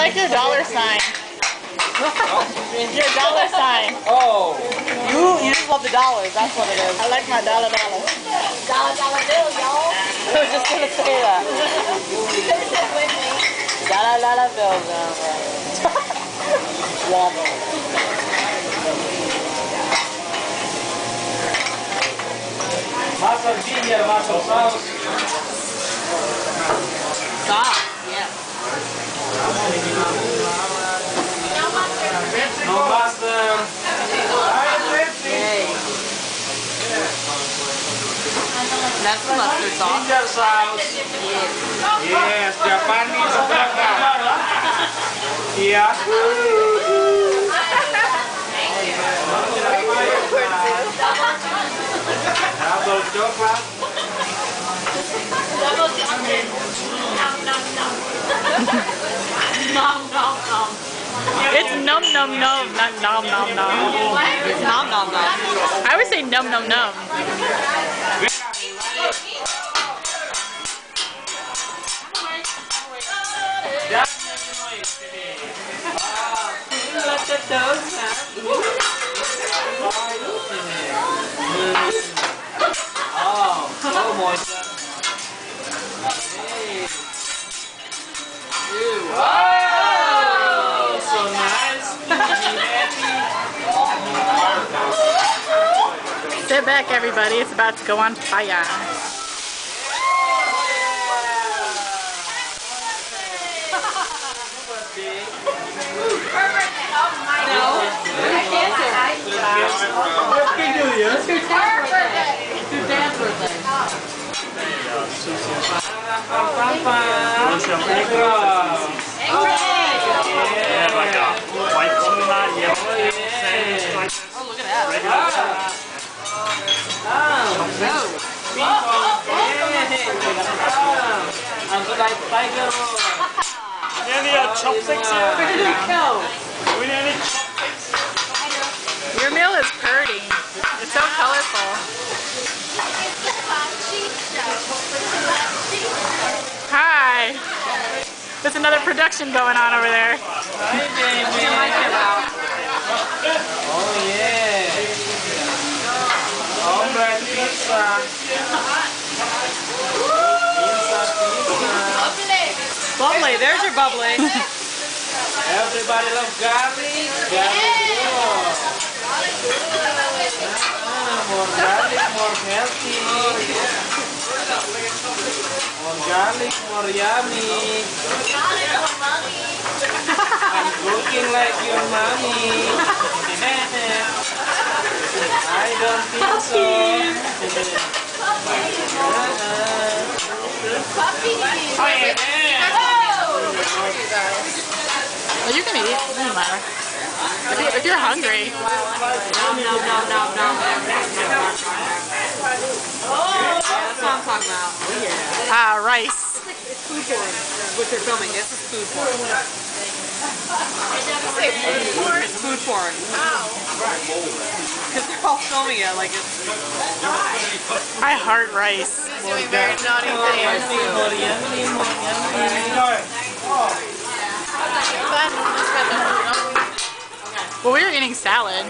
like your dollar sign. Your dollar sign. Oh. You just love the dollars. That's what it is. I like my dollar. Dollar bill, y'all. I was just gonna say that. Dollar bills. Wobble. Muscle ginger, muscle sauce. Sauce, yeah. No mustard. Yay. That's the mustard sauce. Ginger sauce. Yes, Japanese burger. Yeah. Double coklat. It's num num num, not nom nom nom. It's nom nom nom. I would say num num num. Oh, moist. Oh, so nice. Sit back, everybody. It's about to go on fire. Happy New Year. It's your dad's birthday. Oh, look at that. Any chopsticks here? Where did it go? We need any chopsticks? Your meal is pretty. It's so colorful. Hi. There's another production going on over there. Hi, baby. Oh, yeah. Homemade pizza. Bubbly. There's your bubbly. Everybody loves garlic. Garlic. More garlic, more healthy. More garlic, more yummy. I'm cooking like your mommy. I don't think so. Oh, yeah. Well, you can eat. It doesn't matter. If you're hungry. Nom, nom, nom, nom, nom. Yeah, that's what I'm talking about. Ah, rice. It's food porn. What they're filming. This is food porn. It's food porn. Because they're all filming it like it's... I heart rice. Doing very naughty things. Well, we were eating salad.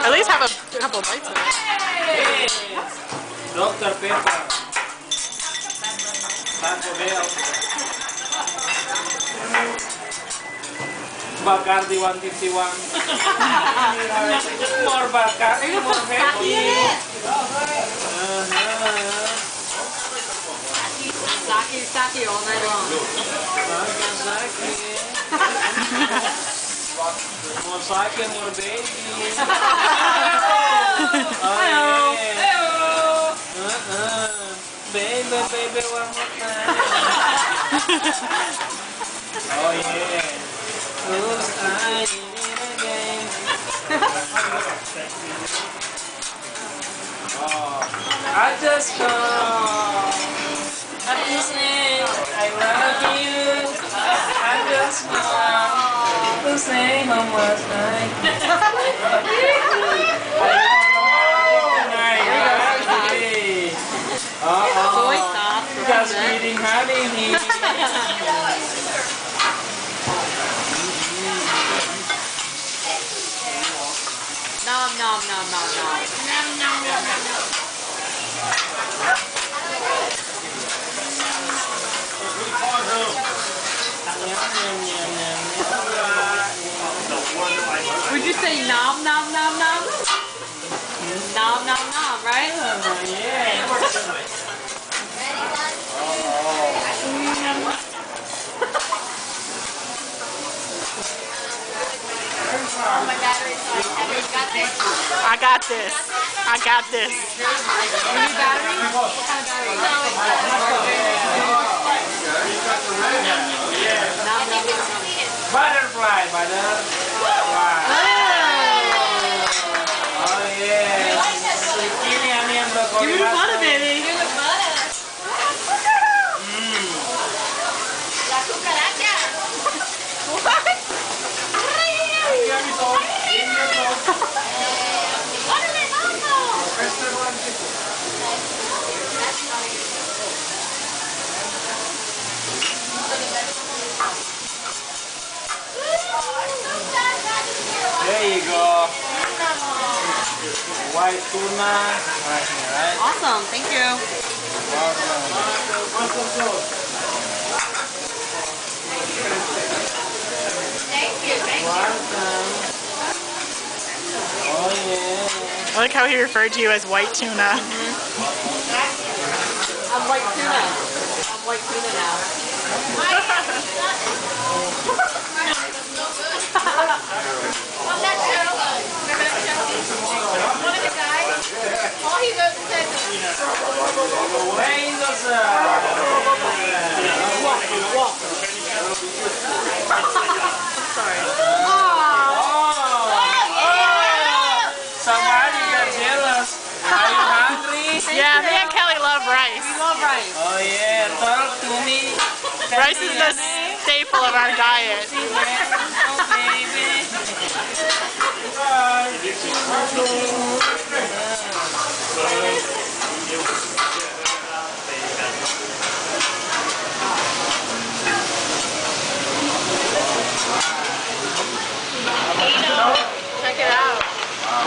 At least have a couple bites of it. Dr. Pepper. Taco Bell. Bacardi 151. More Bacardi, more healthy. Sake all night long. Sake. More sake, more baby. Oh, yeah. Baby, baby, one more time. Oh, yeah. Who's I need it again? Oh, I just call. I just say I love you. I just want to say how much Soy sauce. just eating honey. nom, nom, nom, nom. Would you say nom, nom, nom, nom? Nom, nom, nom, right? I got this. I got this. You need battery? What kind of battery? Butterfly, butterfly. Oh yeah. Zucchini, onion, broccoli. Give me the butter, baby. La cucaracha. There you go. White tuna. Right here, right? Awesome, thank you. Welcome. Oh yeah. I like how he referred to you as white tuna. I'm white tuna. I'm white tuna now. On that show, remember that show? One of the guys, all he wrote said, Somebody got jealous. Are you hungry? Yeah, me and Kelly love rice. We love rice. Oh yeah, talk to me. Rice is the staple of our diet. check it out.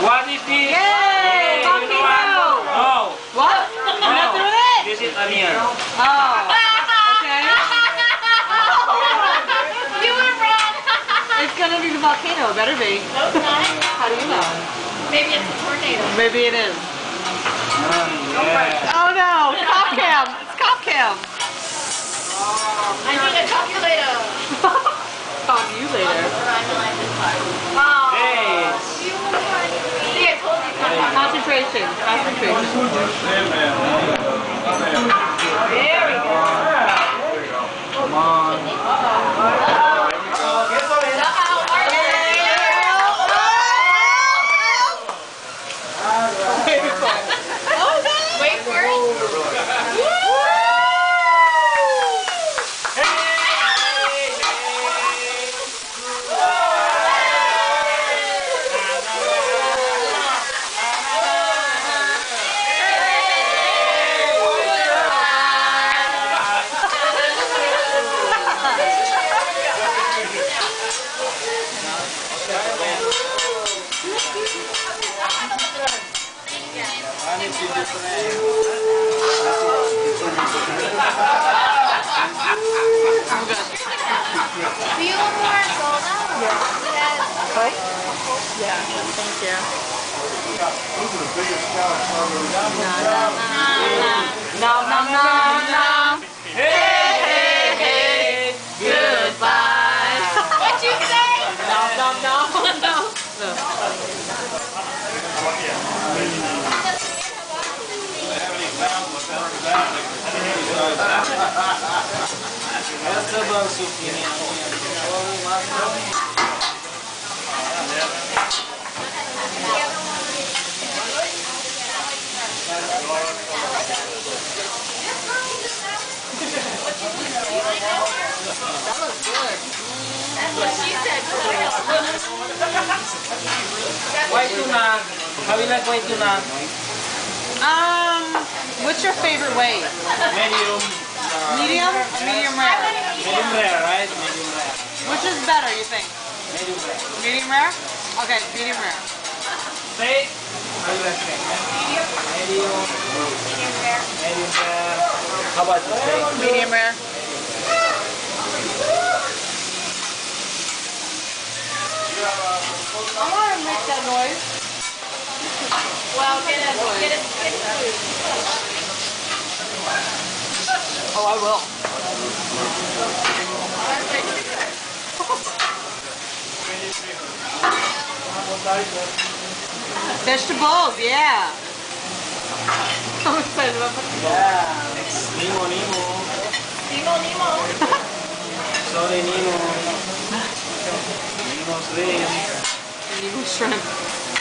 What is this? Yay! Volcano! Oh, What? You're not doing it? this is onion. Oh. Okay. You were wrong. It's gonna be the volcano. It better be. No, it's not. How do you know? Maybe it's a tornado. Maybe it is. Yeah. Oh no! Cop cam! It's cop cam! I need a calculator. Talk to you later. Oh. Hey. See, I told you. Concentration. Concentration. There we go. Come on. Wait for it. Feel more soda? Yes. Yeah, thank you. Nom nom nom nom. Hey, hey, hey. Goodbye. What'd you say? Nom nom nom nom. That's about zucchini. That looks good. That's what she said. White tuna. How do you like white tuna? What's your favorite way? Medium. Medium or medium rare? Medium rare, right? Medium rare. Which is better, you think? Medium rare. Medium rare? Okay, medium rare. Steak? How do you like steak? Medium. Medium. Medium rare. Medium rare. How about the steak? Medium rare. I want to make that noise. Well, get it food. Oh, I will. Vegetables, yeah. I'm excited about vegetables. Yeah. Nemo, Nemo. Nemo. Sorry, Nemo. Nemo shrimp. Nemo shrimp.